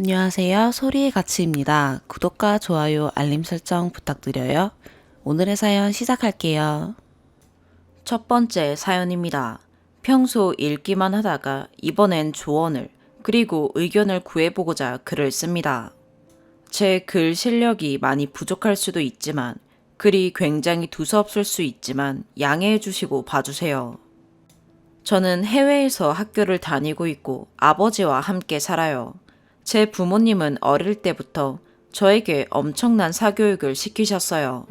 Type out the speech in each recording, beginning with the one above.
안녕하세요. 소리의 가치입니다. 구독과 좋아요, 알림 설정 부탁드려요. 오늘의 사연 시작할게요. 첫 번째 사연입니다. 평소 읽기만 하다가 이번엔 조언을 그리고 의견을 구해보고자 글을 씁니다. 제 글 실력이 많이 부족할 수도 있지만 글이 굉장히 두서없을 수 있지만 양해해 주시고 봐주세요. 저는 해외에서 학교를 다니고 있고 아버지와 함께 살아요. 제 부모님은 어릴 때부터 저에게 엄청난 사교육을 시키셨어요.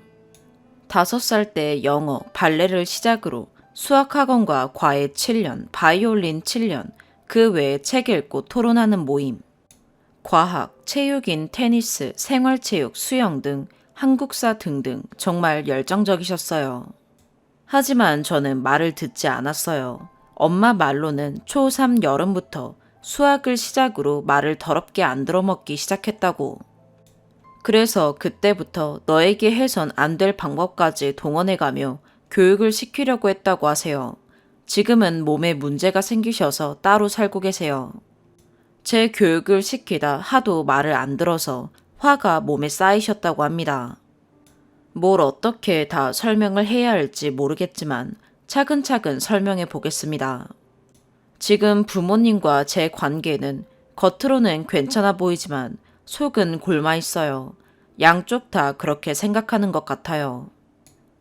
5살 때 영어, 발레를 시작으로 수학학원과 과외 7년, 바이올린 7년, 그 외에 책 읽고 토론하는 모임, 과학, 체육인, 테니스, 생활체육, 수영 등 한국사 등등 정말 열정적이셨어요. 하지만 저는 말을 듣지 않았어요. 엄마 말로는 초3 여름부터 수학을 시작으로 말을 더럽게 안 들어먹기 시작했다고. 그래서 그때부터 너에게 해선 안 될 방법까지 동원해가며 교육을 시키려고 했다고 하세요. 지금은 몸에 문제가 생기셔서 따로 살고 계세요. 제 교육을 시키다 하도 말을 안 들어서 화가 몸에 쌓이셨다고 합니다. 뭘 어떻게 다 설명을 해야 할지 모르겠지만 차근차근 설명해 보겠습니다. 지금 부모님과 제 관계는 겉으로는 괜찮아 보이지만 속은 골마 있어요. 양쪽 다 그렇게 생각하는 것 같아요.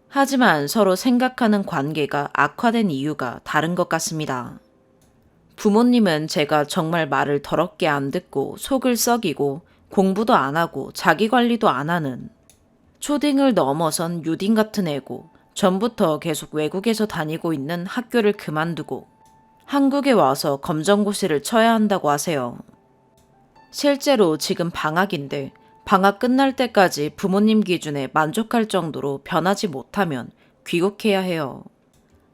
하지만 서로 생각하는 관계가 악화된 이유가 다른 것 같습니다. 부모님은 제가 정말 말을 더럽게 안 듣고 속을 썩이고 공부도 안 하고 자기 관리도 안 하는 초딩을 넘어선 유딩 같은 애고 전부터 계속 외국에서 다니고 있는 학교를 그만두고 한국에 와서 검정고시를 쳐야 한다고 하세요. 실제로 지금 방학인데 방학 끝날 때까지 부모님 기준에 만족할 정도로 변하지 못하면 귀국해야 해요.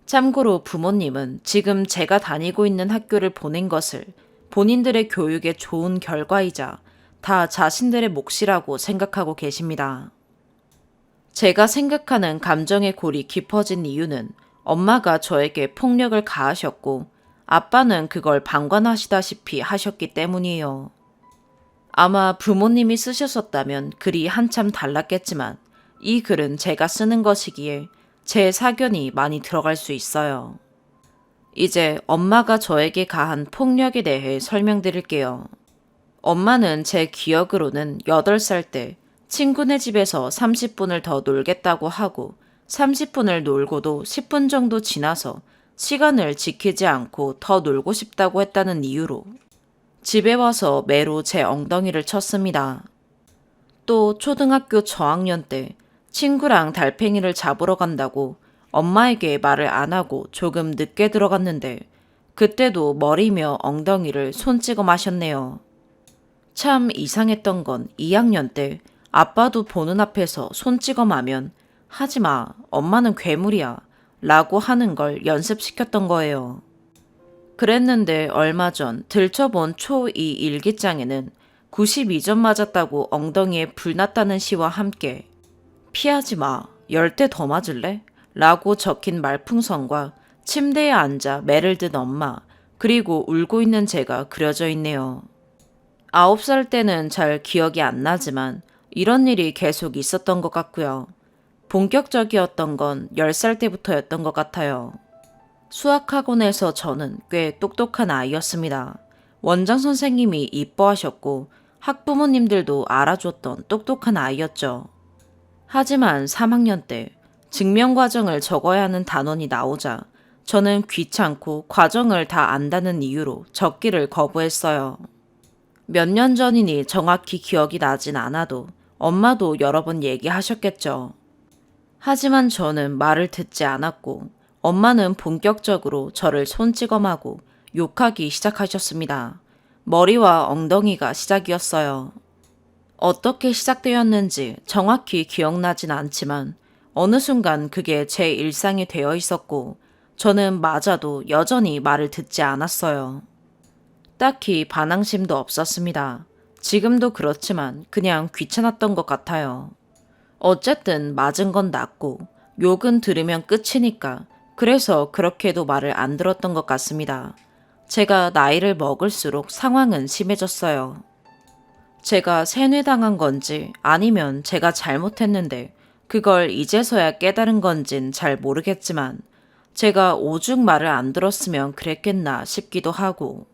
참고로 부모님은 지금 제가 다니고 있는 학교를 보낸 것을 본인들의 교육에 좋은 결과이자 다 자신들의 몫이라고 생각하고 계십니다. 제가 생각하는 감정의 골이 깊어진 이유는 엄마가 저에게 폭력을 가하셨고 아빠는 그걸 방관하시다시피 하셨기 때문이에요. 아마 부모님이 쓰셨었다면 글이 한참 달랐겠지만 이 글은 제가 쓰는 것이기에 제 사견이 많이 들어갈 수 있어요. 이제 엄마가 저에게 가한 폭력에 대해 설명드릴게요. 엄마는 제 기억으로는 8살 때 친구네 집에서 30분을 더 놀겠다고 하고 30분을 놀고도 10분 정도 지나서 시간을 지키지 않고 더 놀고 싶다고 했다는 이유로 집에 와서 매로 제 엉덩이를 쳤습니다. 또 초등학교 저학년 때 친구랑 달팽이를 잡으러 간다고 엄마에게 말을 안 하고 조금 늦게 들어갔는데 그때도 머리며 엉덩이를 손찌검 하셨네요. 참 이상했던 건 2학년 때 아빠도 보는 앞에서 손찌검하면 하지마, 엄마는 괴물이야 라고 하는 걸 연습시켰던 거예요. 그랬는데 얼마 전 들춰본 초2 일기장에는 92점 맞았다고 엉덩이에 불났다는 시와 함께 피하지 마, 10대 더 맞을래? 라고 적힌 말풍선과 침대에 앉아 매를 든 엄마, 그리고 울고 있는 제가 그려져 있네요. 9살 때는 잘 기억이 안 나지만 이런 일이 계속 있었던 것 같고요. 본격적이었던 건 10살 때부터였던 것 같아요. 수학학원에서 저는 꽤 똑똑한 아이였습니다. 원장 선생님이 이뻐하셨고 학부모님들도 알아줬던 똑똑한 아이였죠. 하지만 3학년 때 증명과정을 적어야 하는 단원이 나오자 저는 귀찮고 과정을 다 안다는 이유로 적기를 거부했어요. 몇 년 전이니 정확히 기억이 나진 않아도 엄마도 여러 번 얘기하셨겠죠. 하지만 저는 말을 듣지 않았고 엄마는 본격적으로 저를 손찌검하고 욕하기 시작하셨습니다. 머리와 엉덩이가 시작이었어요. 어떻게 시작되었는지 정확히 기억나진 않지만 어느 순간 그게 제 일상이 되어 있었고 저는 맞아도 여전히 말을 듣지 않았어요. 딱히 반항심도 없었습니다. 지금도 그렇지만 그냥 귀찮았던 것 같아요. 어쨌든 맞은 건 낫고 욕은 들으면 끝이니까 그래서 그렇게도 말을 안 들었던 것 같습니다. 제가 나이를 먹을수록 상황은 심해졌어요. 제가 세뇌당한 건지 아니면 제가 잘못했는데 그걸 이제서야 깨달은 건진 잘 모르겠지만 제가 오죽 말을 안 들었으면 그랬겠나 싶기도 하고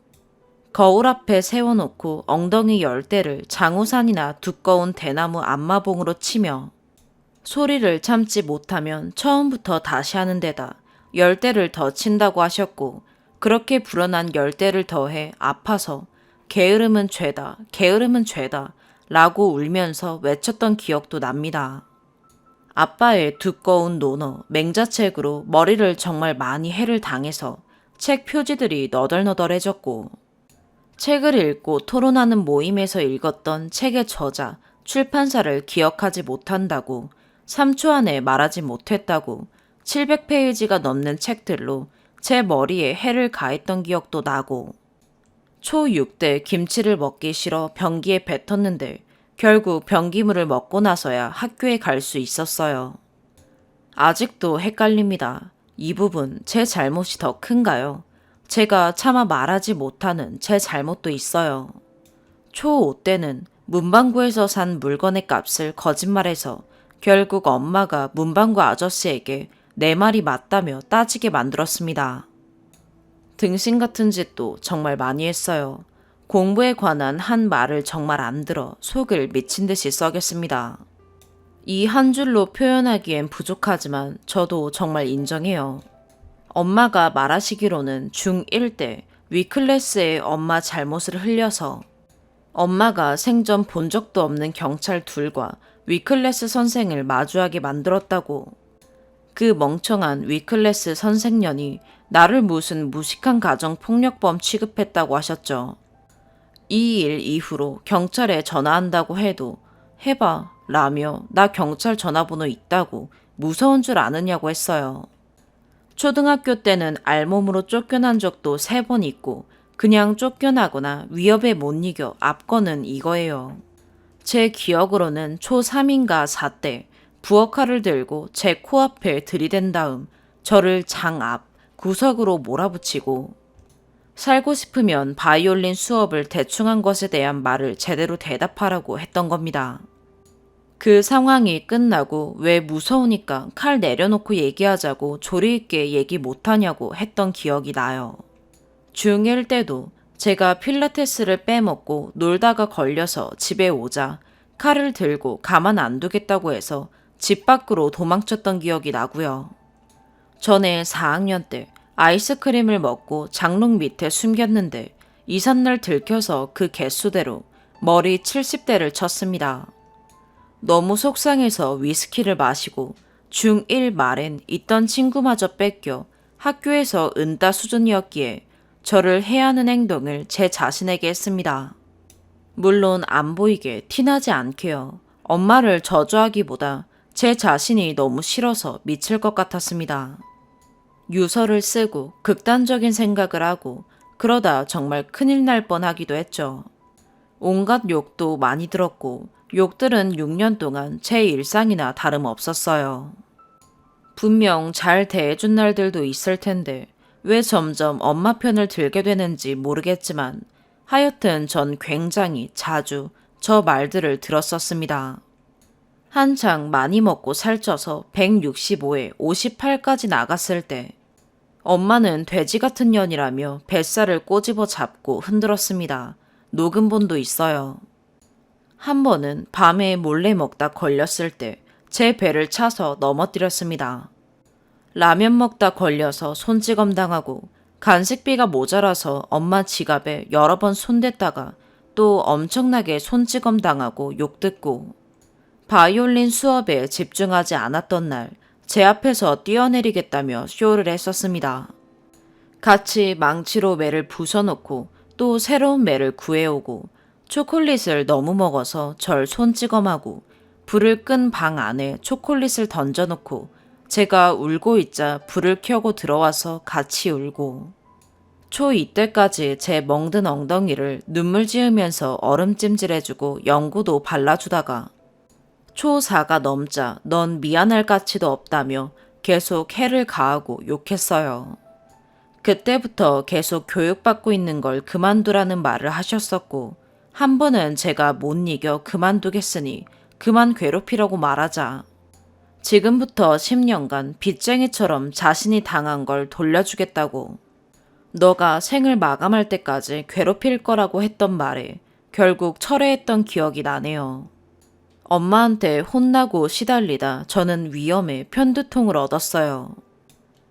거울 앞에 세워놓고 엉덩이 10대를 장우산이나 두꺼운 대나무 안마봉으로 치며 소리를 참지 못하면 처음부터 다시 하는 데다 10대를 더 친다고 하셨고 그렇게 불어난 10대를 더해 아파서 게으름은 죄다, 게으름은 죄다 라고 울면서 외쳤던 기억도 납니다. 아빠의 두꺼운 논어, 맹자책으로 머리를 정말 많이 해를 당해서 책 표지들이 너덜너덜해졌고 책을 읽고 토론하는 모임에서 읽었던 책의 저자, 출판사를 기억하지 못한다고 3초 안에 말하지 못했다고 700페이지가 넘는 책들로 제 머리에 해를 가했던 기억도 나고 초6 때 김치를 먹기 싫어 변기에 뱉었는데 결국 변기물을 먹고 나서야 학교에 갈 수 있었어요. 아직도 헷갈립니다. 이 부분 제 잘못이 더 큰가요? 제가 차마 말하지 못하는 제 잘못도 있어요. 초5 때는 문방구에서 산 물건의 값을 거짓말해서 결국 엄마가 문방구 아저씨에게 내 말이 맞다며 따지게 만들었습니다. 등신 같은 짓도 정말 많이 했어요. 공부에 관한 한 말을 정말 안 들어 속을 미친 듯이 썩였습니다. 이 한 줄로 표현하기엔 부족하지만 저도 정말 인정해요. 엄마가 말하시기로는 중1 때 위클래스에 엄마 잘못을 흘려서 엄마가 생전 본 적도 없는 경찰 둘과 위클래스 선생을 마주하게 만들었다고. 그 멍청한 위클래스 선생년이 나를 무슨 무식한 가정폭력범 취급했다고 하셨죠. 이 일 이후로 경찰에 전화한다고 해도 해봐 라며 나 경찰 전화번호 있다고 무서운 줄 아느냐고 했어요. 초등학교 때는 알몸으로 쫓겨난 적도 3번 있고 그냥 쫓겨나거나 위협에 못 이겨 앞거는 이거예요. 제 기억으로는 초3인가 4 때 부엌칼을 들고 제 코앞에 들이댄 다음 저를 장 앞 구석으로 몰아붙이고 살고 싶으면 바이올린 수업을 대충 한 것에 대한 말을 제대로 대답하라고 했던 겁니다. 그 상황이 끝나고 왜 무서우니까 칼 내려놓고 얘기하자고 조리 있게 얘기 못하냐고 했던 기억이 나요. 중1 때도 제가 필라테스를 빼먹고 놀다가 걸려서 집에 오자 칼을 들고 가만 안 두겠다고 해서 집 밖으로 도망쳤던 기억이 나고요. 전에 4학년 때 아이스크림을 먹고 장롱 밑에 숨겼는데 이삿날 들켜서 그 개수대로 머리 70대를 쳤습니다. 너무 속상해서 위스키를 마시고 중1 말엔 있던 친구마저 뺏겨 학교에서 은따 수준이었기에 저를 해하는 행동을 제 자신에게 했습니다. 물론 안 보이게 티나지 않게요. 엄마를 저주하기보다 제 자신이 너무 싫어서 미칠 것 같았습니다. 유서를 쓰고 극단적인 생각을 하고 그러다 정말 큰일 날 뻔하기도 했죠. 온갖 욕도 많이 들었고 욕들은 6년 동안 제 일상이나 다름없었어요. 분명 잘 대해준 날들도 있을 텐데 왜 점점 엄마 편을 들게 되는지 모르겠지만 하여튼 전 굉장히 자주 저 말들을 들었었습니다. 한창 많이 먹고 살쪄서 165에 58까지 나갔을 때 엄마는 돼지 같은 년이라며 뱃살을 꼬집어 잡고 흔들었습니다. 녹음본도 있어요. 한 번은 밤에 몰래 먹다 걸렸을 때 제 배를 차서 넘어뜨렸습니다. 라면 먹다 걸려서 손찌검 당하고 간식비가 모자라서 엄마 지갑에 여러 번 손댔다가 또 엄청나게 손찌검 당하고 욕 듣고 바이올린 수업에 집중하지 않았던 날 제 앞에서 뛰어내리겠다며 쇼를 했었습니다. 같이 망치로 매를 부숴놓고 또 새로운 매를 구해오고 초콜릿을 너무 먹어서 절 손찌검하고 불을 끈 방 안에 초콜릿을 던져놓고 제가 울고 있자 불을 켜고 들어와서 같이 울고 초2 때까지 제 멍든 엉덩이를 눈물 지으면서 얼음찜질해주고 연고도 발라주다가 초4가 넘자 넌 미안할 가치도 없다며 계속 해를 가하고 욕했어요. 그때부터 계속 교육받고 있는 걸 그만두라는 말을 하셨었고 한 번은 제가 못 이겨 그만두겠으니 그만 괴롭히라고 말하자. 지금부터 10년간 빚쟁이처럼 자신이 당한 걸 돌려주겠다고. 너가 생을 마감할 때까지 괴롭힐 거라고 했던 말에 결국 철회했던 기억이 나네요. 엄마한테 혼나고 시달리다 저는 위험에 편두통을 얻었어요.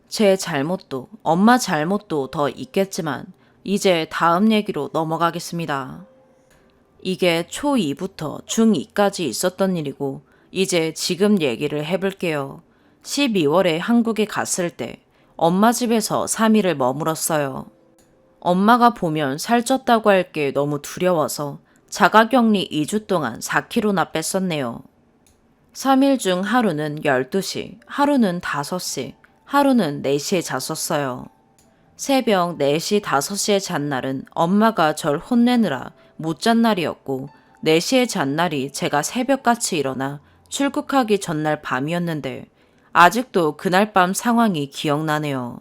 제 잘못도 엄마 잘못도 더 있겠지만 이제 다음 얘기로 넘어가겠습니다. 이게 초2부터 중2까지 있었던 일이고 이제 지금 얘기를 해볼게요. 12월에 한국에 갔을 때 엄마 집에서 3일을 머물었어요. 엄마가 보면 살쪘다고 할 게 너무 두려워서 자가격리 2주 동안 4kg나 뺐었네요. 3일 중 하루는 12시, 하루는 5시, 하루는 4시에 잤었어요. 새벽 4시, 5시에 잔 날은 엄마가 절 혼내느라 못 잔 날이었고 4시에 잔 날이 제가 새벽같이 일어나 출국하기 전날 밤이었는데 아직도 그날 밤 상황이 기억나네요.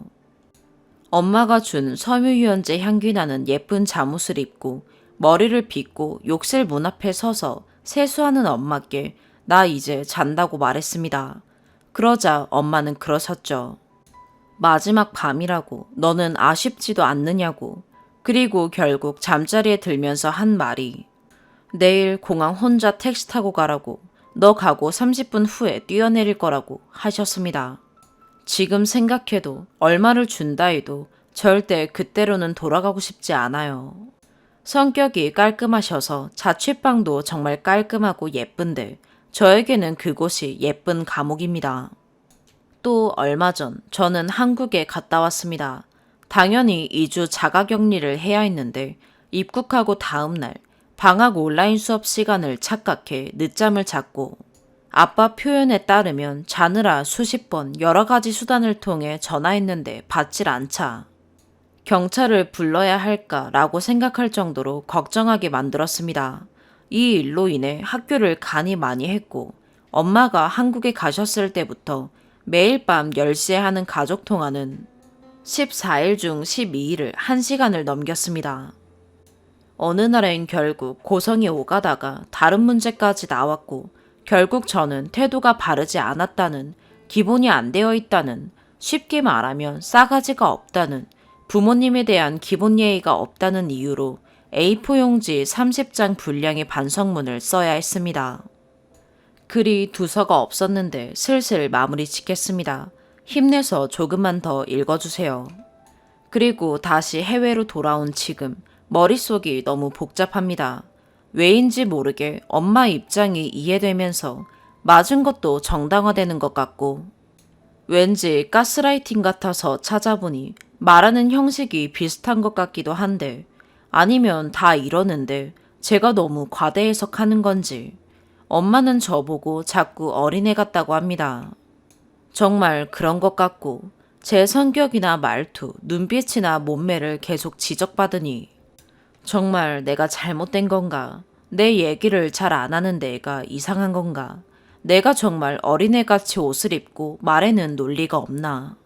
엄마가 준 섬유유연제 향기 나는 예쁜 잠옷을 입고 머리를 빗고 욕실 문 앞에 서서 세수하는 엄마께 나 이제 잔다고 말했습니다. 그러자 엄마는 그러셨죠. 마지막 밤이라고 너는 아쉽지도 않느냐고. 그리고 결국 잠자리에 들면서 한 말이 내일 공항 혼자 택시 타고 가라고. 너 가고 30분 후에 뛰어내릴 거라고 하셨습니다. 지금 생각해도 얼마를 준다 해도 절대 그때로는 돌아가고 싶지 않아요. 성격이 깔끔하셔서 자취방도 정말 깔끔하고 예쁜데 저에게는 그곳이 예쁜 감옥입니다. 또 얼마 전 저는 한국에 갔다 왔습니다. 당연히 2주 자가격리를 해야 했는데 입국하고 다음 날 방학 온라인 수업 시간을 착각해 늦잠을 잤고 아빠 표현에 따르면 자느라 수십 번 여러 가지 수단을 통해 전화했는데 받질 않자 경찰을 불러야 할까라고 생각할 정도로 걱정하게 만들었습니다. 이 일로 인해 학교를 간이 많이 했고 엄마가 한국에 가셨을 때부터 매일 밤 10시에 하는 가족 통화는 14일 중 12일을 1시간을 넘겼습니다. 어느 날엔 결국 고성이 오가다가 다른 문제까지 나왔고 결국 저는 태도가 바르지 않았다는, 기본이 안 되어 있다는, 쉽게 말하면 싸가지가 없다는, 부모님에 대한 기본 예의가 없다는 이유로 A4 용지 30장 분량의 반성문을 써야 했습니다. 글이 두서가 없었는데 슬슬 마무리 짓겠습니다. 힘내서 조금만 더 읽어주세요. 그리고 다시 해외로 돌아온 지금 머릿속이 너무 복잡합니다. 왜인지 모르게 엄마 입장이 이해되면서 맞은 것도 정당화되는 것 같고 왠지 가스라이팅 같아서 찾아보니 말하는 형식이 비슷한 것 같기도 한데 아니면 다 이러는데 제가 너무 과대 해석하는 건지 엄마는 저보고 자꾸 어린애 같다고 합니다. 정말 그런 것 같고 제 성격이나 말투, 눈빛이나 몸매를 계속 지적받으니 정말 내가 잘못된 건가? 내 얘기를 잘 안 하는 내가 이상한 건가? 내가 정말 어린애같이 옷을 입고 말에는 논리가 없나?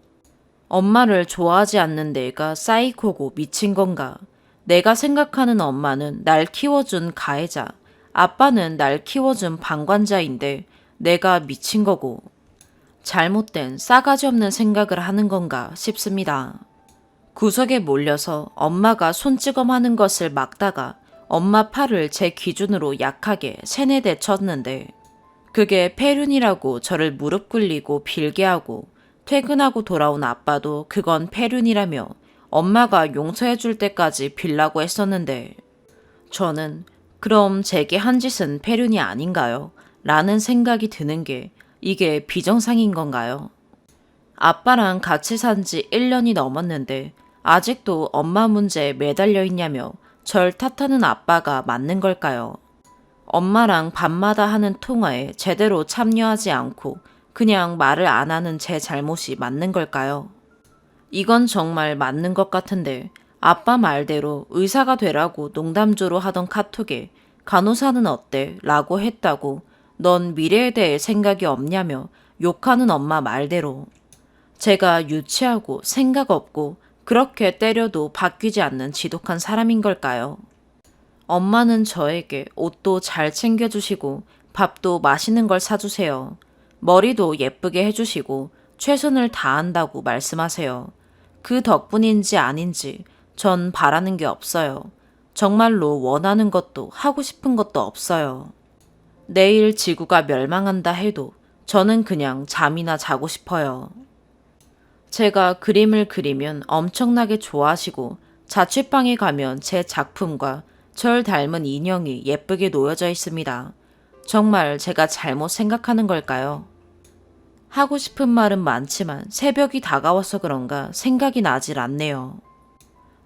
엄마를 좋아하지 않는 내가 사이코고 미친 건가? 내가 생각하는 엄마는 날 키워준 가해자, 아빠는 날 키워준 방관자인데 내가 미친 거고 잘못된 싸가지 없는 생각을 하는 건가 싶습니다. 구석에 몰려서 엄마가 손찌검하는 것을 막다가 엄마 팔을 제 기준으로 약하게 세네 대 쳤는데 그게 폐륜이라고 저를 무릎 꿇리고 빌게 하고 퇴근하고 돌아온 아빠도 그건 폐륜이라며 엄마가 용서해 줄 때까지 빌라고 했었는데 저는 그럼 제게 한 짓은 폐륜이 아닌가요? 라는 생각이 드는 게 이게 비정상인 건가요? 아빠랑 같이 산 지 1년이 넘었는데 아직도 엄마 문제에 매달려 있냐며 절 탓하는 아빠가 맞는 걸까요? 엄마랑 밤마다 하는 통화에 제대로 참여하지 않고 그냥 말을 안 하는 제 잘못이 맞는 걸까요? 이건 정말 맞는 것 같은데 아빠 말대로 의사가 되라고 농담조로 하던 카톡에 간호사는 어때? 라고 했다고 넌 미래에 대해 생각이 없냐며 욕하는 엄마 말대로 제가 유치하고 생각 없고 그렇게 때려도 바뀌지 않는 지독한 사람인 걸까요? 엄마는 저에게 옷도 잘 챙겨주시고 밥도 맛있는 걸 사주세요. 머리도 예쁘게 해주시고 최선을 다한다고 말씀하세요. 그 덕분인지 아닌지 전 바라는 게 없어요. 정말로 원하는 것도 하고 싶은 것도 없어요. 내일 지구가 멸망한다 해도 저는 그냥 잠이나 자고 싶어요. 제가 그림을 그리면 엄청나게 좋아하시고 자취방에 가면 제 작품과 절 닮은 인형이 예쁘게 놓여져 있습니다. 정말 제가 잘못 생각하는 걸까요? 하고 싶은 말은 많지만 새벽이 다가와서 그런가 생각이 나질 않네요.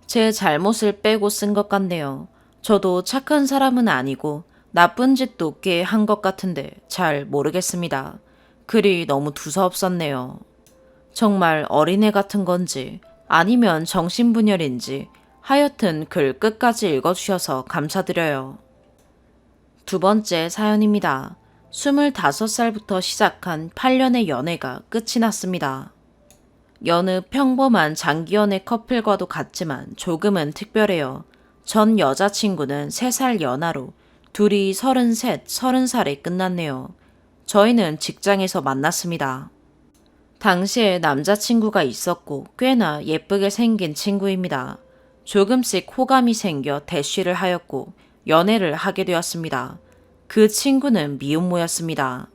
제 잘못을 빼고 쓴 것 같네요. 저도 착한 사람은 아니고 나쁜 짓도 꽤 한 것 같은데 잘 모르겠습니다. 글이 너무 두서없었네요. 정말 어린애 같은 건지 아니면 정신분열인지 하여튼 글 끝까지 읽어주셔서 감사드려요. 두 번째 사연입니다. 25살부터 시작한 8년의 연애가 끝이 났습니다. 여느 평범한 장기연애 커플과도 같지만 조금은 특별해요. 전 여자친구는 3살 연하로 둘이 33, 30살에 끝났네요. 저희는 직장에서 만났습니다. 당시에 남자친구가 있었고 꽤나 예쁘게 생긴 친구입니다. 조금씩 호감이 생겨 대쉬를 하였고 연애를 하게 되었습니다. 그 친구는 미혼모였습니다.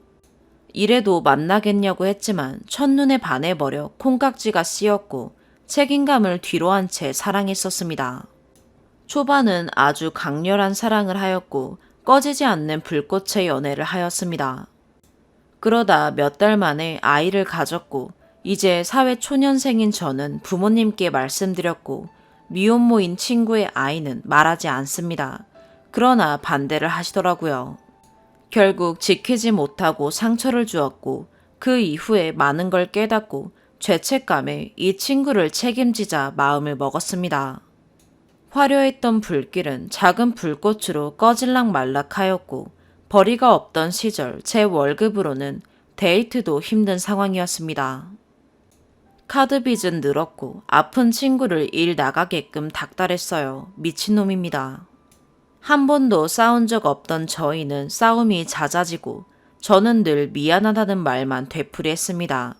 이래도 만나겠냐고 했지만 첫눈에 반해버려 콩깍지가 씌었고 책임감을 뒤로한 채 사랑했었습니다. 초반은 아주 강렬한 사랑을 하였고 꺼지지 않는 불꽃의 연애를 하였습니다. 그러다 몇 달 만에 아이를 가졌고 이제 사회 초년생인 저는 부모님께 말씀드렸고 미혼모인 친구의 아이는 말하지 않습니다. 그러나 반대를 하시더라고요. 결국 지키지 못하고 상처를 주었고 그 이후에 많은 걸 깨닫고 죄책감에 이 친구를 책임지자 마음을 먹었습니다. 화려했던 불길은 작은 불꽃으로 꺼질락 말락하였고 벌이가 없던 시절 제 월급으로는 데이트도 힘든 상황이었습니다. 카드빚은 늘었고 아픈 친구를 일 나가게끔 닥달했어요. 미친놈입니다. 한 번도 싸운 적 없던 저희는 싸움이 잦아지고 저는 늘 미안하다는 말만 되풀이했습니다.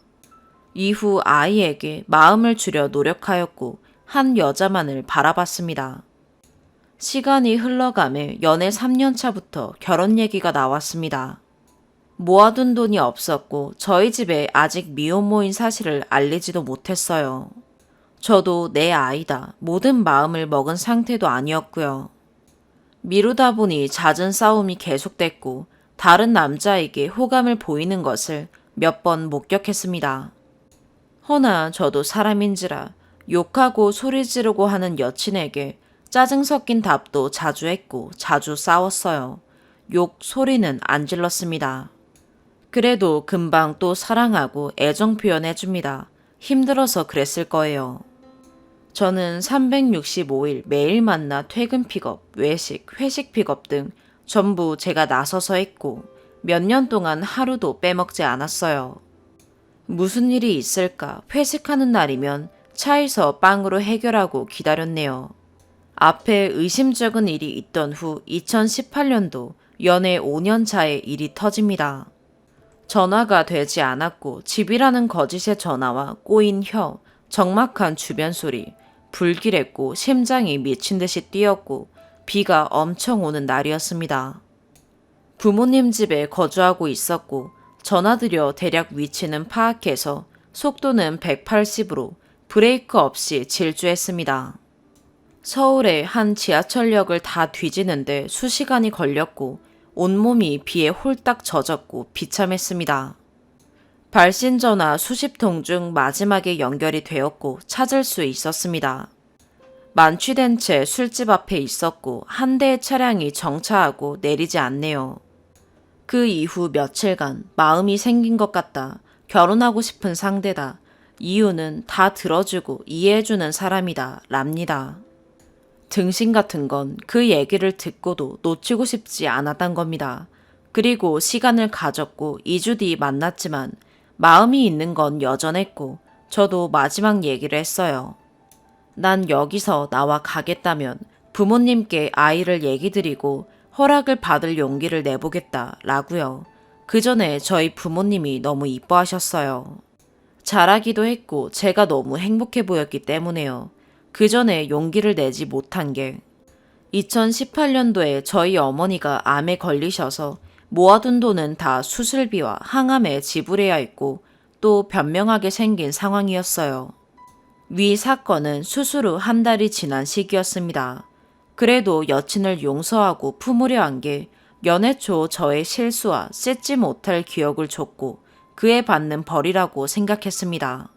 이후 아이에게 마음을 주려 노력하였고 한 여자만을 바라봤습니다. 시간이 흘러가며 연애 3년 차부터 결혼 얘기가 나왔습니다. 모아둔 돈이 없었고 저희 집에 아직 미혼모인 사실을 알리지도 못했어요. 저도 내 아이다 모든 마음을 먹은 상태도 아니었고요. 미루다 보니 잦은 싸움이 계속됐고 다른 남자에게 호감을 보이는 것을 몇 번 목격했습니다. 허나 저도 사람인지라 욕하고 소리 지르고 하는 여친에게 짜증 섞인 답도 자주 했고 자주 싸웠어요. 욕 소리는 안 질렀습니다. 그래도 금방 또 사랑하고 애정 표현해줍니다. 힘들어서 그랬을 거예요. 저는 365일 매일 만나 퇴근 픽업, 외식, 회식 픽업 등 전부 제가 나서서 했고 몇 년 동안 하루도 빼먹지 않았어요. 무슨 일이 있을까 회식하는 날이면 차에서 빵으로 해결하고 기다렸네요. 앞에 의심쩍은 일이 있던 후 2018년도 연애 5년 차에 일이 터집니다. 전화가 되지 않았고 집이라는 거짓의 전화와 꼬인 혀, 적막한 주변 소리, 불길했고 심장이 미친 듯이 뛰었고 비가 엄청 오는 날이었습니다. 부모님 집에 거주하고 있었고 전화드려 대략 위치는 파악해서 속도는 180으로 브레이크 없이 질주했습니다. 서울의 한 지하철역을 다 뒤지는데 수시간이 걸렸고 온몸이 비에 홀딱 젖었고 비참했습니다. 발신 전화 수십 통 중 마지막에 연결이 되었고 찾을 수 있었습니다. 만취된 채 술집 앞에 있었고 한 대의 차량이 정차하고 내리지 않네요. 그 이후 며칠간 마음이 생긴 것 같다. 결혼하고 싶은 상대다. 이유는 다 들어주고 이해해주는 사람이다. 랍니다. 등신 같은 건 그 얘기를 듣고도 놓치고 싶지 않았단 겁니다. 그리고 시간을 가졌고 2주 뒤 만났지만 마음이 있는 건 여전했고 저도 마지막 얘기를 했어요. 난 여기서 나와 가겠다면 부모님께 아이를 얘기 드리고 허락을 받을 용기를 내보겠다 라고요. 그 전에 저희 부모님이 너무 이뻐하셨어요. 잘하기도 했고 제가 너무 행복해 보였기 때문에요. 그 전에 용기를 내지 못한 게 2018년도에 저희 어머니가 암에 걸리셔서 모아둔 돈은 다 수술비와 항암에 지불해야 했고 또 변명하게 생긴 상황이었어요. 위 사건은 수술 후 한 달이 지난 시기였습니다. 그래도 여친을 용서하고 품으려 한 게 연애 초 저의 실수와 씻지 못할 기억을 줬고 그에 받는 벌이라고 생각했습니다.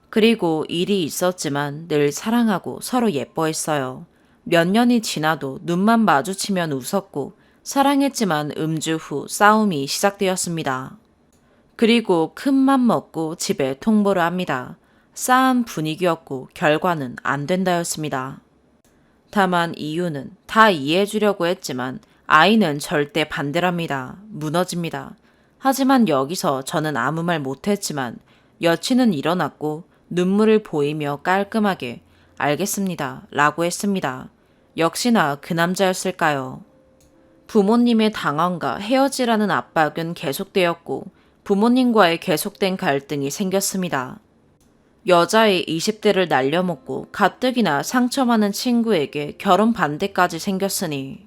그리고 일이 있었지만 늘 사랑하고 서로 예뻐했어요. 몇 년이 지나도 눈만 마주치면 웃었고 사랑했지만 음주 후 싸움이 시작되었습니다. 그리고 큰 맘 먹고 집에 통보를 합니다. 싸한 분위기였고 결과는 안 된다였습니다. 다만 이유는 다 이해해주려고 했지만 아이는 절대 반대랍니다. 무너집니다. 하지만 여기서 저는 아무 말 못했지만 여친은 일어났고 눈물을 보이며 깔끔하게 알겠습니다 라고 했습니다. 역시나 그 남자였을까요? 부모님의 당황과 헤어지라는 압박은 계속되었고 부모님과의 계속된 갈등이 생겼습니다. 여자의 20대를 날려먹고 가뜩이나 상처 많은 친구에게 결혼 반대까지 생겼으니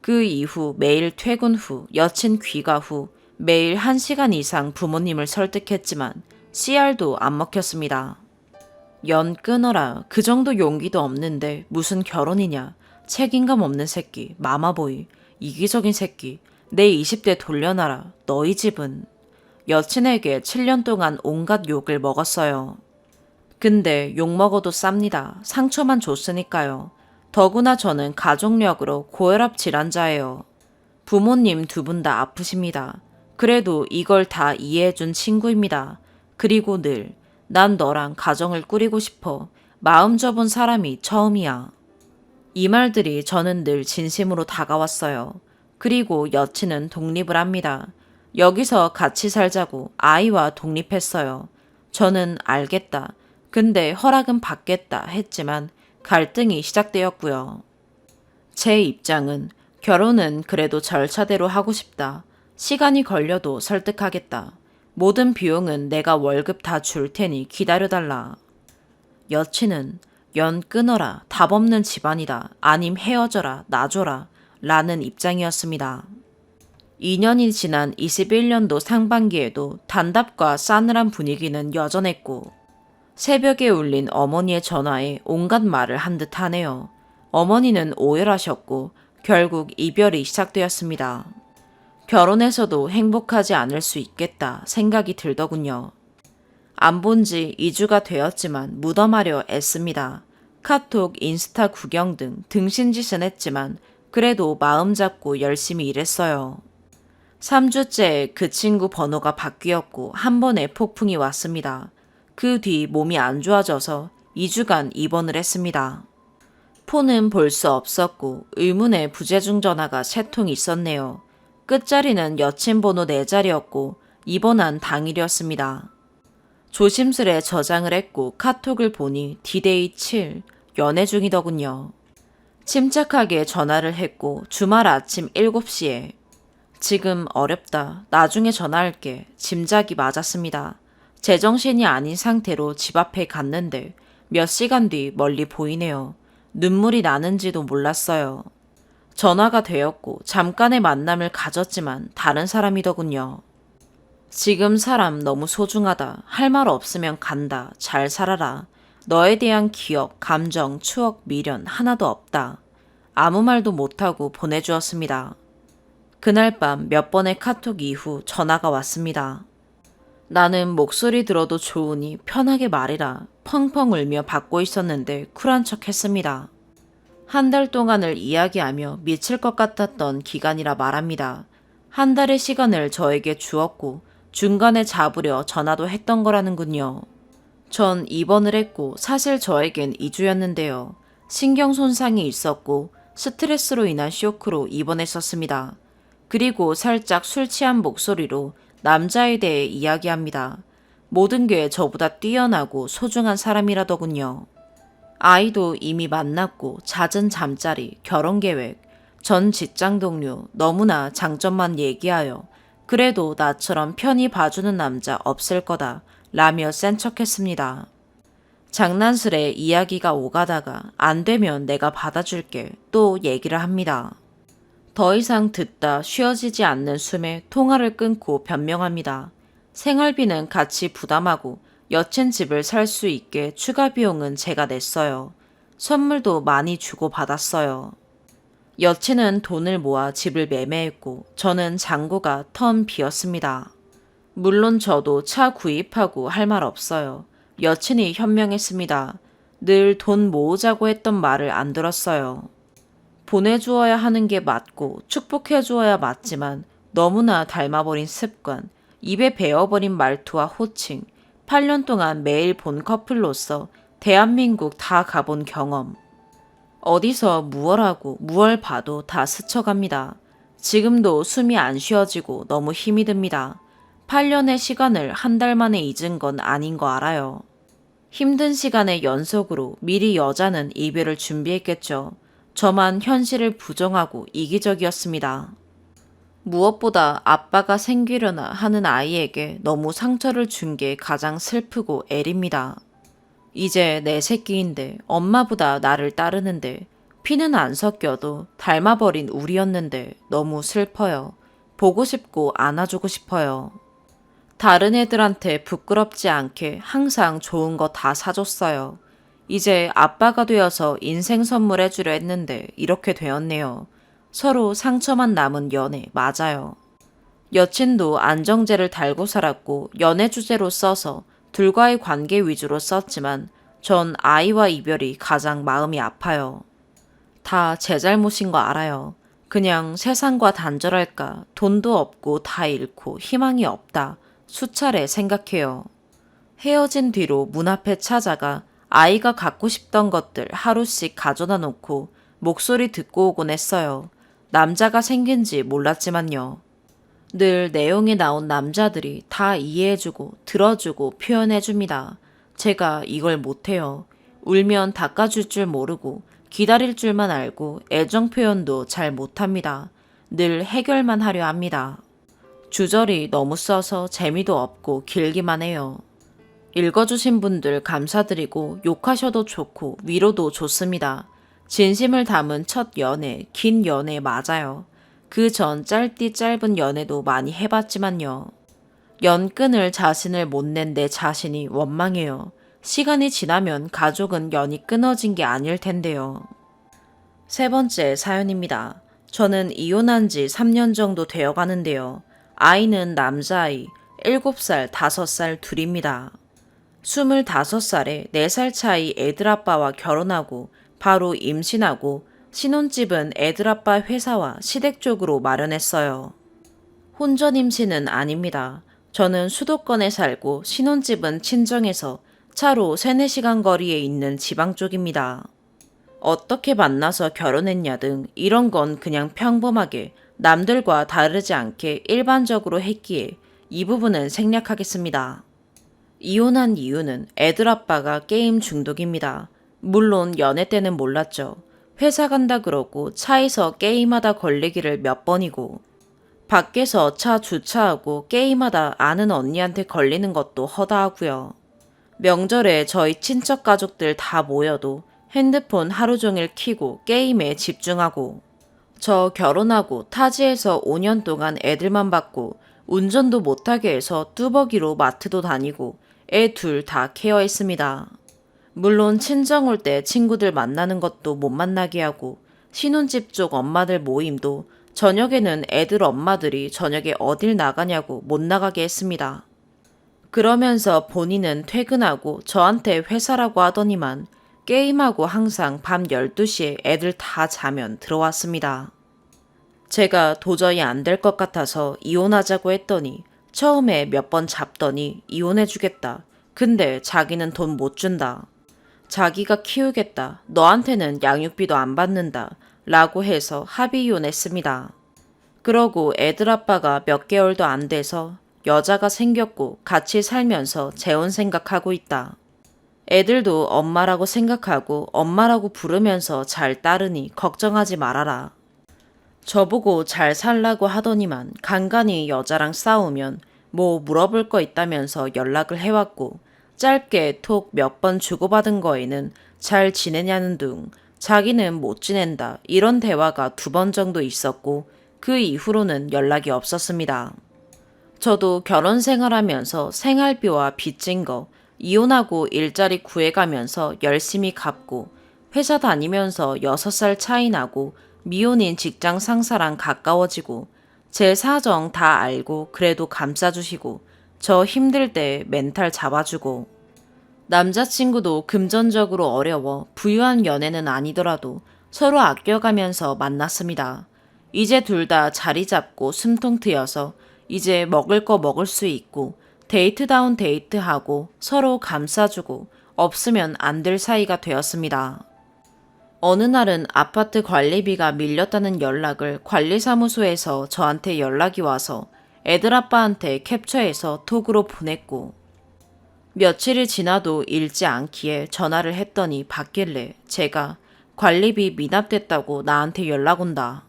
그 이후 매일 퇴근 후 여친 귀가 후 매일 1시간 이상 부모님을 설득했지만 씨알도 안 먹혔습니다. 연 끊어라. 그 정도 용기도 없는데 무슨 결혼이냐. 책임감 없는 새끼. 마마보이. 이기적인 새끼. 내 20대 돌려놔라. 너희 집은. 여친에게 7년 동안 온갖 욕을 먹었어요. 근데 욕먹어도 쌉니다. 상처만 줬으니까요. 더구나 저는 가족력으로 고혈압 질환자예요. 부모님 두 분 다 아프십니다. 그래도 이걸 다 이해해준 친구입니다. 그리고 늘 난 너랑 가정을 꾸리고 싶어. 마음 접은 사람이 처음이야. 이 말들이 저는 늘 진심으로 다가왔어요. 그리고 여친은 독립을 합니다. 여기서 같이 살자고 아이와 독립했어요. 저는 알겠다. 근데 허락은 받겠다 했지만 갈등이 시작되었고요. 제 입장은 결혼은 그래도 절차대로 하고 싶다. 시간이 걸려도 설득하겠다. 모든 비용은 내가 월급 다 줄 테니 기다려달라. 여친은 연 끊어라. 답 없는 집안이다. 아님 헤어져라. 놔줘라. 라는 입장이었습니다. 2년이 지난 21년도 상반기에도 단답과 싸늘한 분위기는 여전했고 새벽에 울린 어머니의 전화에 온갖 말을 한 듯 하네요. 어머니는 오열하셨고 결국 이별이 시작되었습니다. 결혼해서도 행복하지 않을 수 있겠다 생각이 들더군요. 안 본 지 2주가 되었지만 무덤하려 애씁니다. 카톡, 인스타 구경 등 등신짓은 했지만 그래도 마음 잡고 열심히 일했어요. 3주째 그 친구 번호가 바뀌었고 한 번에 폭풍이 왔습니다. 그 뒤 몸이 안 좋아져서 2주간 입원을 했습니다. 폰은 볼 수 없었고 의문의 부재중 전화가 3통 있었네요. 끝자리는 여친 번호 4자리였고 입원한 당일이었습니다. 조심스레 저장을 했고 카톡을 보니 디데이 7, 연애 중이더군요. 침착하게 전화를 했고 주말 아침 7시에 지금 어렵다. 나중에 전화할게. 짐작이 맞았습니다. 제정신이 아닌 상태로 집 앞에 갔는데 몇 시간 뒤 멀리 보이네요. 눈물이 나는지도 몰랐어요. 전화가 되었고 잠깐의 만남을 가졌지만 다른 사람이더군요. 지금 사람 너무 소중하다. 할 말 없으면 간다. 잘 살아라. 너에 대한 기억, 감정, 추억, 미련 하나도 없다. 아무 말도 못하고 보내주었습니다. 그날 밤 몇 번의 카톡 이후 전화가 왔습니다. 나는 목소리 들어도 좋으니 편하게 말해라. 펑펑 울며 받고 있었는데 쿨한 척 했습니다. 한 달 동안을 이야기하며 미칠 것 같았던 기간이라 말합니다. 한 달의 시간을 저에게 주었고 중간에 잡으려 전화도 했던 거라는군요. 전 입원을 했고 사실 저에겐 2주였는데요. 신경 손상이 있었고 스트레스로 인한 쇼크로 입원했었습니다. 그리고 살짝 술 취한 목소리로 남자에 대해 이야기합니다. 모든 게 저보다 뛰어나고 소중한 사람이라더군요. 아이도 이미 만났고 잦은 잠자리, 결혼 계획, 전 직장 동료 너무나 장점만 얘기하여 그래도 나처럼 편히 봐주는 남자 없을 거다 라며 센 척했습니다. 장난스레 이야기가 오가다가 안 되면 내가 받아줄게 또 얘기를 합니다. 더 이상 듣다 쉬어지지 않는 숨에 통화를 끊고 변명합니다. 생활비는 같이 부담하고 여친 집을 살 수 있게 추가 비용은 제가 냈어요. 선물도 많이 주고 받았어요. 여친은 돈을 모아 집을 매매했고 저는 잔고가 텅 비었습니다. 물론 저도 차 구입하고 할 말 없어요. 여친이 현명했습니다. 늘 돈 모으자고 했던 말을 안 들었어요. 보내주어야 하는 게 맞고 축복해주어야 맞지만 너무나 닮아버린 습관, 입에 배어버린 말투와 호칭, 8년 동안 매일 본 커플로서 대한민국 다 가본 경험. 어디서 무얼 하고 무얼 봐도 다 스쳐갑니다. 지금도 숨이 안 쉬어지고 너무 힘이 듭니다. 8년의 시간을 한 달 만에 잊은 건 아닌 거 알아요. 힘든 시간의 연속으로 미리 여자는 이별을 준비했겠죠. 저만 현실을 부정하고 이기적이었습니다. 무엇보다 아빠가 생기려나 하는 아이에게 너무 상처를 준 게 가장 슬프고 애립니다. 이제 내 새끼인데 엄마보다 나를 따르는데 피는 안 섞여도 닮아버린 우리였는데 너무 슬퍼요. 보고 싶고 안아주고 싶어요. 다른 애들한테 부끄럽지 않게 항상 좋은 거 다 사줬어요. 이제 아빠가 되어서 인생 선물해주려 했는데 이렇게 되었네요. 서로 상처만 남은 연애 맞아요. 여친도 안정제를 달고 살았고 연애 주제로 써서 둘과의 관계 위주로 썼지만 전 아이와 이별이 가장 마음이 아파요. 다 제 잘못인 거 알아요. 그냥 세상과 단절할까 돈도 없고 다 잃고 희망이 없다. 수차례 생각해요. 헤어진 뒤로 문 앞에 찾아가 아이가 갖고 싶던 것들 하루씩 가져다 놓고 목소리 듣고 오곤 했어요. 남자가 생긴지 몰랐지만요. 늘 내용에 나온 남자들이 다 이해해주고 들어주고 표현해줍니다. 제가 이걸 못해요. 울면 닦아줄 줄 모르고 기다릴 줄만 알고 애정 표현도 잘 못합니다. 늘 해결만 하려 합니다. 주절이 너무 써서 재미도 없고 길기만 해요. 읽어주신 분들 감사드리고 욕하셔도 좋고 위로도 좋습니다. 진심을 담은 첫 연애, 긴 연애 맞아요. 그 전 짧디 짧은 연애도 많이 해봤지만요. 연 끊을 자신을 못 낸 내 자신이 원망해요. 시간이 지나면 가족은 연이 끊어진 게 아닐 텐데요. 세 번째 사연입니다. 저는 이혼한 지 3년 정도 되어 가는데요. 아이는 남자아이, 7살, 5살 둘입니다. 25살에 4살 차이 애들 아빠와 결혼하고 바로 임신하고 신혼집은 애들 아빠 회사와 시댁 쪽으로 마련했어요. 혼전 임신은 아닙니다. 저는 수도권에 살고 신혼집은 친정에서 차로 3, 4시간 거리에 있는 지방 쪽입니다. 어떻게 만나서 결혼했냐 등 이런 건 그냥 평범하게 남들과 다르지 않게 일반적으로 했기에 이 부분은 생략하겠습니다. 이혼한 이유는 애들 아빠가 게임 중독입니다. 물론 연애 때는 몰랐죠. 회사 간다 그러고 차에서 게임하다 걸리기를 몇 번이고 밖에서 차 주차하고 게임하다 아는 언니한테 걸리는 것도 허다하고요. 명절에 저희 친척 가족들 다 모여도 핸드폰 하루 종일 켜고 게임에 집중하고 저 결혼하고 타지에서 5년 동안 애들만 봤고 운전도 못하게 해서 뚜벅이로 마트도 다니고 애 둘 다 케어했습니다. 물론 친정 올 때 친구들 만나는 것도 못 만나게 하고 신혼집 쪽 엄마들 모임도 저녁에는 애들 엄마들이 저녁에 어딜 나가냐고 못 나가게 했습니다. 그러면서 본인은 퇴근하고 저한테 회사라고 하더니만 게임하고 항상 밤 12시에 애들 다 자면 들어왔습니다. 제가 도저히 안 될 것 같아서 이혼하자고 했더니 처음에 몇 번 잡더니 이혼해주겠다. 근데 자기는 돈 못 준다. 자기가 키우겠다. 너한테는 양육비도 안 받는다. 라고 해서 합의 이혼했습니다. 그러고 애들 아빠가 몇 개월도 안 돼서 여자가 생겼고 같이 살면서 재혼 생각하고 있다. 애들도 엄마라고 생각하고 엄마라고 부르면서 잘 따르니 걱정하지 말아라. 저보고 잘 살라고 하더니만 간간히 여자랑 싸우면 뭐 물어볼 거 있다면서 연락을 해왔고 짧게 톡 몇 번 주고받은 거에는 잘 지내냐는 둥 자기는 못 지낸다 이런 대화가 2번 정도 있었고 그 이후로는 연락이 없었습니다. 저도 결혼 생활하면서 생활비와 빚진 거 이혼하고 일자리 구해가면서 열심히 갚고 회사 다니면서 6살 차이 나고 미혼인 직장 상사랑 가까워지고 제 사정 다 알고 그래도 감싸주시고 저 힘들 때 멘탈 잡아주고 남자친구도 금전적으로 어려워 부유한 연애는 아니더라도 서로 아껴가면서 만났습니다. 이제 둘 다 자리 잡고 숨통 트여서 이제 먹을 거 먹을 수 있고 데이트다운 데이트하고 서로 감싸주고 없으면 안 될 사이가 되었습니다. 어느 날은 아파트 관리비가 밀렸다는 연락을 관리사무소에서 저한테 연락이 와서 애들 아빠한테 캡처해서 톡으로 보냈고 며칠이 지나도 읽지 않기에 전화를 했더니 받길래 제가 관리비 미납됐다고 나한테 연락 온다.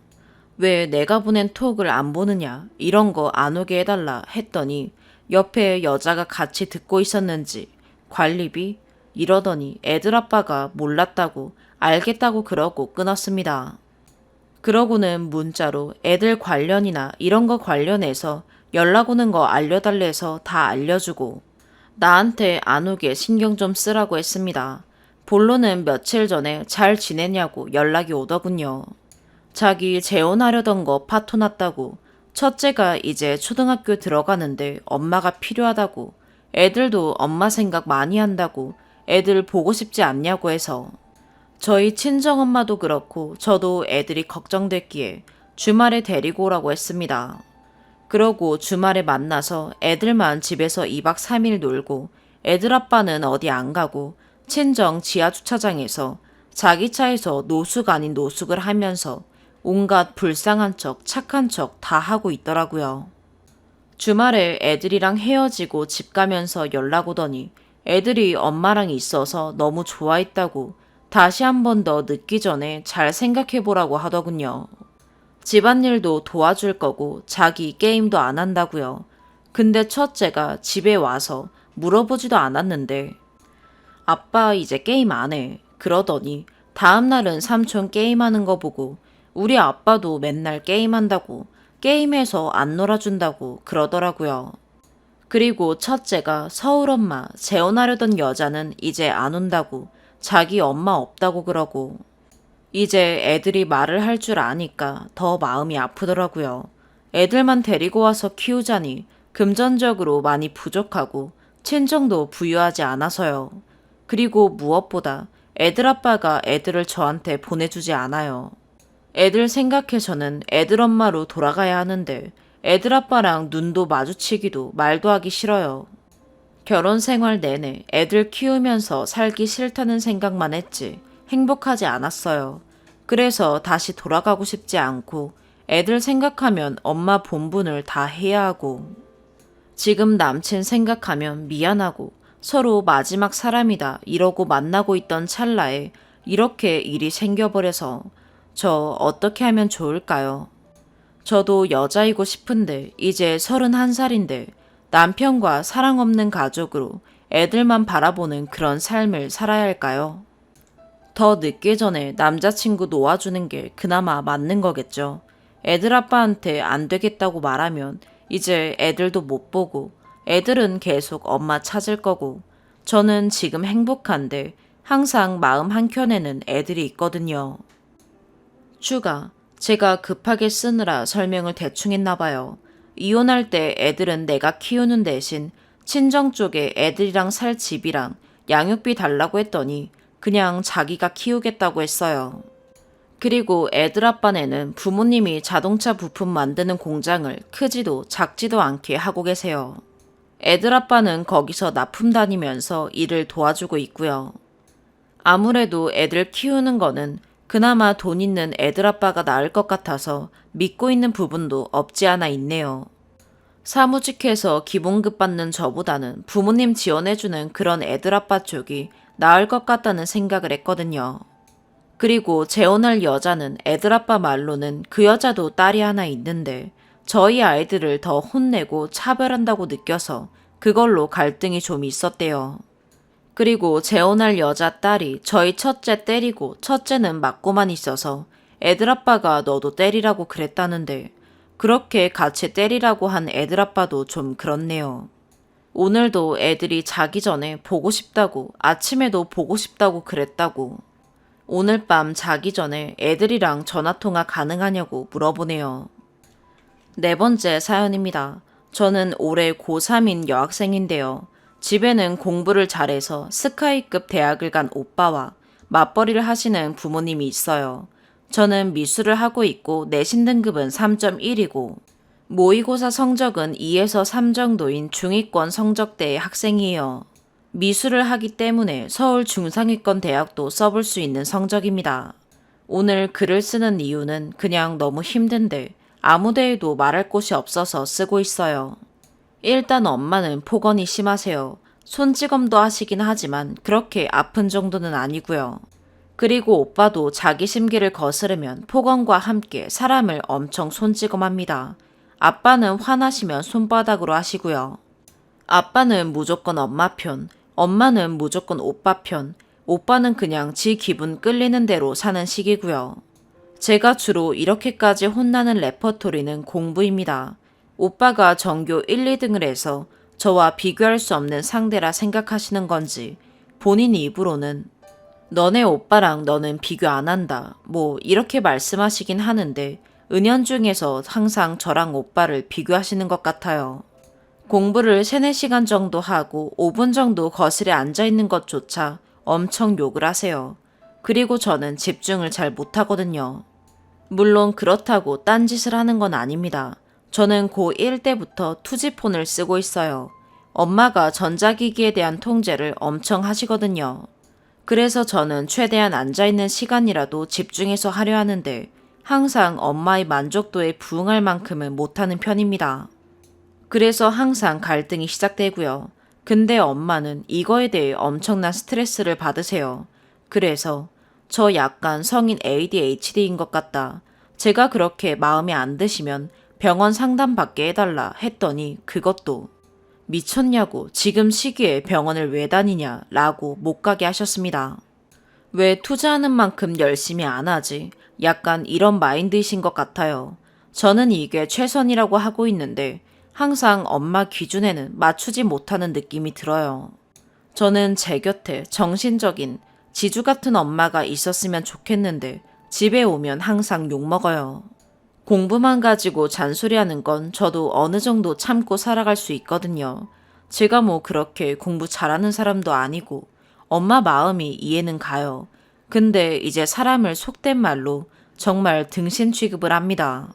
왜 내가 보낸 톡을 안 보느냐 이런 거 안 오게 해달라 했더니 옆에 여자가 같이 듣고 있었는지 관리비? 이러더니 애들 아빠가 몰랐다고 알겠다고 그러고 끊었습니다. 그러고는 문자로 애들 관련이나 이런 거 관련해서 연락 오는 거 알려달래서 다 알려주고 나한테 안 오게 신경 좀 쓰라고 했습니다. 본론은 며칠 전에 잘 지내냐고 연락이 오더군요. 자기 재혼하려던 거 파토 났다고 첫째가 이제 초등학교 들어가는데 엄마가 필요하다고 애들도 엄마 생각 많이 한다고 애들 보고 싶지 않냐고 해서 저희 친정엄마도 그렇고 저도 애들이 걱정됐기에 주말에 데리고 오라고 했습니다. 그러고 주말에 만나서 애들만 집에서 2박 3일 놀고 애들 아빠는 어디 안 가고 친정 지하주차장에서 자기 차에서 노숙 아닌 노숙을 하면서 온갖 불쌍한 척 착한 척 다 하고 있더라고요. 주말에 애들이랑 헤어지고 집 가면서 연락 오더니 애들이 엄마랑 있어서 너무 좋아했다고 다시 한 번 더 늦기 전에 잘 생각해 보라고 하더군요. 집안일도 도와줄 거고 자기 게임도 안 한다고요. 근데 첫째가 집에 와서 물어보지도 않았는데 아빠 이제 게임 안 해. 그러더니 다음날은 삼촌 게임하는 거 보고 우리 아빠도 맨날 게임한다고 게임해서 안 놀아준다고 그러더라고요. 그리고 첫째가 서울 엄마 재혼하려던 여자는 이제 안 온다고 자기 엄마 없다고 그러고 이제 애들이 말을 할 줄 아니까 더 마음이 아프더라고요. 애들만 데리고 와서 키우자니 금전적으로 많이 부족하고 친정도 부유하지 않아서요. 그리고 무엇보다 애들 아빠가 애들을 저한테 보내주지 않아요. 애들 생각해서는 애들 엄마로 돌아가야 하는데 애들 아빠랑 눈도 마주치기도 말도 하기 싫어요. 결혼 생활 내내 애들 키우면서 살기 싫다는 생각만 했지 행복하지 않았어요. 그래서 다시 돌아가고 싶지 않고 애들 생각하면 엄마 본분을 다 해야 하고 지금 남친 생각하면 미안하고 서로 마지막 사람이다 이러고 만나고 있던 찰나에 이렇게 일이 생겨버려서 저 어떻게 하면 좋을까요? 저도 여자이고 싶은데 이제 31살인데 남편과 사랑 없는 가족으로 애들만 바라보는 그런 삶을 살아야 할까요? 더 늦기 전에 남자친구 놓아주는 게 그나마 맞는 거겠죠. 애들 아빠한테 안 되겠다고 말하면 이제 애들도 못 보고 애들은 계속 엄마 찾을 거고 저는 지금 행복한데 항상 마음 한켠에는 애들이 있거든요. 추가. 제가 급하게 쓰느라 설명을 대충 했나 봐요. 이혼할 때 애들은 내가 키우는 대신 친정 쪽에 애들이랑 살 집이랑 양육비 달라고 했더니 그냥 자기가 키우겠다고 했어요. 그리고 애들 아빠네는 부모님이 자동차 부품 만드는 공장을 크지도 작지도 않게 하고 계세요. 애들 아빠는 거기서 납품 다니면서 일을 도와주고 있고요. 아무래도 애들 키우는 거는 그나마 돈 있는 애들 아빠가 나을 것 같아서 믿고 있는 부분도 없지 않아 있네요. 사무직해서 기본급 받는 저보다는 부모님 지원해주는 그런 애들 아빠 쪽이 나을 것 같다는 생각을 했거든요. 그리고 재혼할 여자는 애들 아빠 말로는 그 여자도 딸이 하나 있는데 저희 아이들을 더 혼내고 차별한다고 느껴서 그걸로 갈등이 좀 있었대요. 그리고 재혼할 여자 딸이 저희 첫째 때리고 첫째는 맞고만 있어서 애들 아빠가 너도 때리라고 그랬다는데 그렇게 같이 때리라고 한 애들 아빠도 좀 그렇네요. 오늘도 애들이 자기 전에 보고 싶다고 아침에도 보고 싶다고 그랬다고 오늘 밤 자기 전에 애들이랑 전화통화 가능하냐고 물어보네요. 네 번째 사연입니다. 저는 올해 고3인 여학생인데요. 집에는 공부를 잘해서 스카이급 대학을 간 오빠와 맞벌이를 하시는 부모님이 있어요. 저는 미술을 하고 있고 내신 등급은 3.1이고 모의고사 성적은 2에서 3 정도인 중위권 성적대의 학생이에요. 미술을 하기 때문에 서울 중상위권 대학도 써볼 수 있는 성적입니다. 오늘 글을 쓰는 이유는 그냥 너무 힘든데 아무 데에도 말할 곳이 없어서 쓰고 있어요. 일단 엄마는 폭언이 심하세요. 손찌검도 하시긴 하지만 그렇게 아픈 정도는 아니고요. 그리고 오빠도 자기 심기를 거스르면 폭언과 함께 사람을 엄청 손찌검합니다. 아빠는 화나시면 손바닥으로 하시고요. 아빠는 무조건 엄마 편, 엄마는 무조건 오빠 편, 오빠는 그냥 지 기분 끌리는 대로 사는 식이고요. 제가 주로 이렇게까지 혼나는 레퍼토리는 공부입니다. 오빠가 전교 1, 2등을 해서 저와 비교할 수 없는 상대라 생각하시는 건지 본인 입으로는 너네 오빠랑 너는 비교 안 한다. 뭐 이렇게 말씀하시긴 하는데 은연중에서 항상 저랑 오빠를 비교하시는 것 같아요. 공부를 3, 4시간 정도 하고 5분 정도 거실에 앉아 있는 것조차 엄청 욕을 하세요. 그리고 저는 집중을 잘 못하거든요. 물론 그렇다고 딴짓을 하는 건 아닙니다. 저는 고1 때부터 투지폰을 쓰고 있어요. 엄마가 전자기기에 대한 통제를 엄청 하시거든요. 그래서 저는 최대한 앉아있는 시간이라도 집중해서 하려 하는데 항상 엄마의 만족도에 부응할 만큼은 못하는 편입니다. 그래서 항상 갈등이 시작되고요. 근데 엄마는 이거에 대해 엄청난 스트레스를 받으세요. 그래서 저 약간 성인 ADHD인 것 같다. 제가 그렇게 마음에 안 드시면 병원 상담받게 해달라 했더니 그것도 미쳤냐고 지금 시기에 병원을 왜 다니냐 라고 못 가게 하셨습니다. 왜 투자하는 만큼 열심히 안 하지? 약간 이런 마인드이신 것 같아요. 저는 이게 최선이라고 하고 있는데 항상 엄마 기준에는 맞추지 못하는 느낌이 들어요. 저는 제 곁에 정신적인 지주 같은 엄마가 있었으면 좋겠는데 집에 오면 항상 욕먹어요. 공부만 가지고 잔소리하는 건 저도 어느 정도 참고 살아갈 수 있거든요. 제가 뭐 그렇게 공부 잘하는 사람도 아니고 엄마 마음이 이해는 가요. 근데 이제 사람을 속된 말로 정말 등신 취급을 합니다.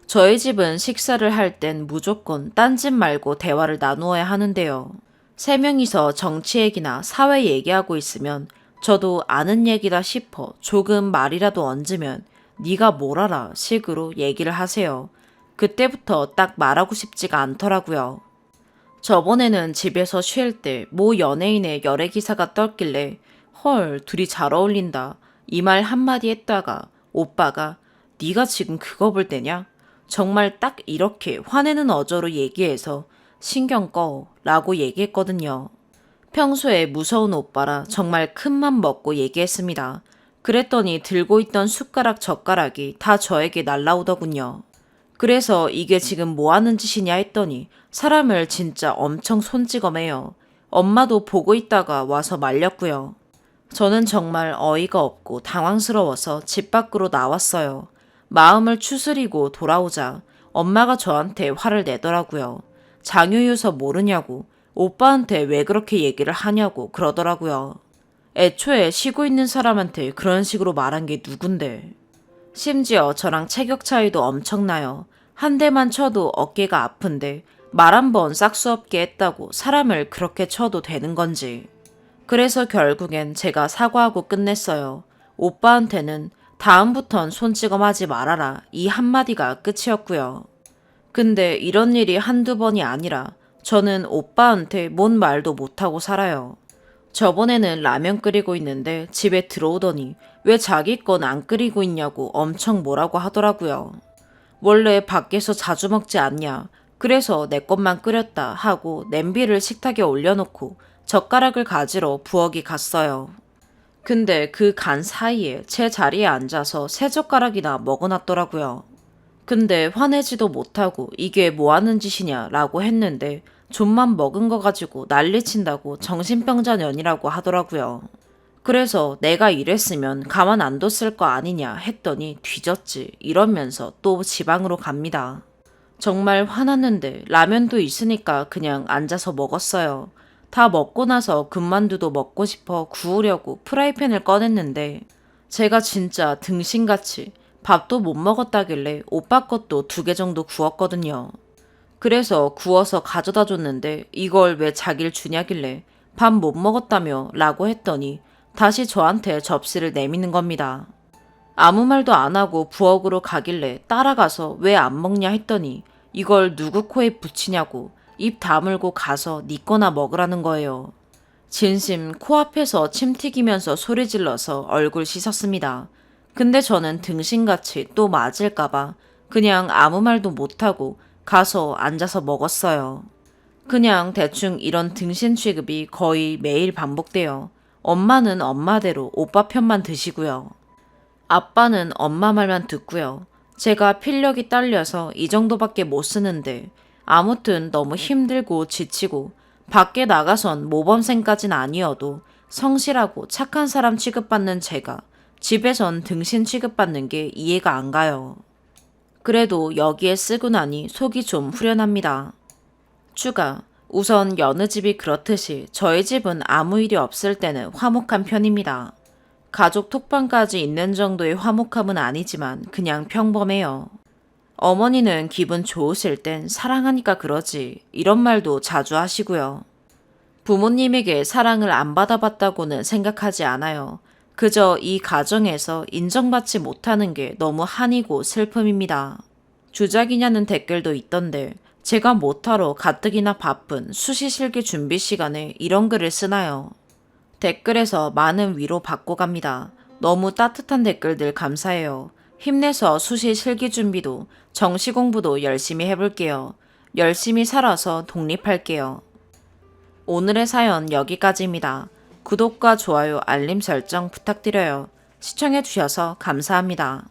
저희 집은 식사를 할 땐 무조건 딴짓 말고 대화를 나누어야 하는데요. 3명이서 정치 얘기나 사회 얘기하고 있으면 저도 아는 얘기다 싶어 조금 말이라도 얹으면 네가 뭘 알아 식으로 얘기를 하세요. 그때부터 딱 말하고 싶지가 않더라고요. 저번에는 집에서 쉴 때 모 연예인의 열애 기사가 떴길래 헐 둘이 잘 어울린다 이 말 한마디 했다가 오빠가 네가 지금 그거 볼 때냐? 정말 딱 이렇게 화내는 어조로 얘기해서 신경 꺼 라고 얘기했거든요. 평소에 무서운 오빠라 정말 큰맘 먹고 얘기했습니다. 그랬더니 들고 있던 숟가락 젓가락이 다 저에게 날라오더군요. 그래서 이게 지금 뭐 하는 짓이냐 했더니 사람을 진짜 엄청 손찌검해요. 엄마도 보고 있다가 와서 말렸고요. 저는 정말 어이가 없고 당황스러워서 집 밖으로 나왔어요. 마음을 추스리고 돌아오자 엄마가 저한테 화를 내더라고요. 장유유서 모르냐고 오빠한테 왜 그렇게 얘기를 하냐고 그러더라고요. 애초에 쉬고 있는 사람한테 그런 식으로 말한 게 누군데. 심지어 저랑 체격 차이도 엄청나요. 한 대만 쳐도 어깨가 아픈데 말 한 번 싹수 없게 했다고 사람을 그렇게 쳐도 되는 건지. 그래서 결국엔 제가 사과하고 끝냈어요. 오빠한테는 다음부턴 손찌검하지 말아라 이 한마디가 끝이었고요. 근데 이런 일이 한두 번이 아니라 저는 오빠한테 뭔 말도 못하고 살아요. 저번에는 라면 끓이고 있는데 집에 들어오더니 왜 자기 건 안 끓이고 있냐고 엄청 뭐라고 하더라고요. 원래 밖에서 자주 먹지 않냐. 그래서 내 것만 끓였다 하고 냄비를 식탁에 올려놓고 젓가락을 가지러 부엌이 갔어요. 근데 그 간 사이에 제 자리에 앉아서 세 젓가락이나 먹어놨더라고요. 근데 화내지도 못하고 이게 뭐 하는 짓이냐 라고 했는데 좀만 먹은 거 가지고 난리친다고 정신병자년이라고 하더라고요. 그래서 내가 이랬으면 가만 안 뒀을 거 아니냐 했더니 뒤졌지 이러면서 또 지방으로 갑니다. 정말 화났는데 라면도 있으니까 그냥 앉아서 먹었어요. 다 먹고 나서 군만두도 먹고 싶어 구우려고 프라이팬을 꺼냈는데 제가 진짜 등신같이 밥도 못 먹었다길래 오빠 것도 2개 정도 구웠거든요. 그래서 구워서 가져다 줬는데 이걸 왜 자기를 주냐길래 밥 못 먹었다며 라고 했더니 다시 저한테 접시를 내미는 겁니다. 아무 말도 안 하고 부엌으로 가길래 따라가서 왜 안 먹냐 했더니 이걸 누구 코에 붙이냐고 입 다물고 가서 네 거나 먹으라는 거예요. 진심 코앞에서 침 튀기면서 소리 질러서 얼굴 씻었습니다. 근데 저는 등신같이 또 맞을까봐 그냥 아무 말도 못하고 가서 앉아서 먹었어요. 그냥 대충 이런 등신 취급이 거의 매일 반복돼요. 엄마는 엄마대로 오빠 편만 드시고요. 아빠는 엄마 말만 듣고요. 제가 필력이 딸려서 이 정도밖에 못 쓰는데 아무튼 너무 힘들고 지치고 밖에 나가선 모범생까진 아니어도 성실하고 착한 사람 취급받는 제가 집에선 등신 취급받는 게 이해가 안 가요. 그래도 여기에 쓰고 나니 속이 좀 후련합니다. 추가. 우선 여느 집이 그렇듯이 저희 집은 아무 일이 없을 때는 화목한 편입니다. 가족 톡방까지 있는 정도의 화목함은 아니지만 그냥 평범해요. 어머니는 기분 좋으실 땐 사랑하니까 그러지 이런 말도 자주 하시고요. 부모님에게 사랑을 안 받아봤다고는 생각하지 않아요. 그저 이 가정에서 인정받지 못하는 게 너무 한이고 슬픔입니다. 주작이냐는 댓글도 있던데 제가 못하러 가뜩이나 바쁜 수시실기 준비 시간에 이런 글을 쓰나요? 댓글에서 많은 위로 받고 갑니다. 너무 따뜻한 댓글들 감사해요. 힘내서 수시 실기 준비도 정시 공부도 열심히 해볼게요. 열심히 살아서 독립할게요. 오늘의 사연 여기까지입니다. 구독과 좋아요, 알림 설정 부탁드려요. 시청해주셔서 감사합니다.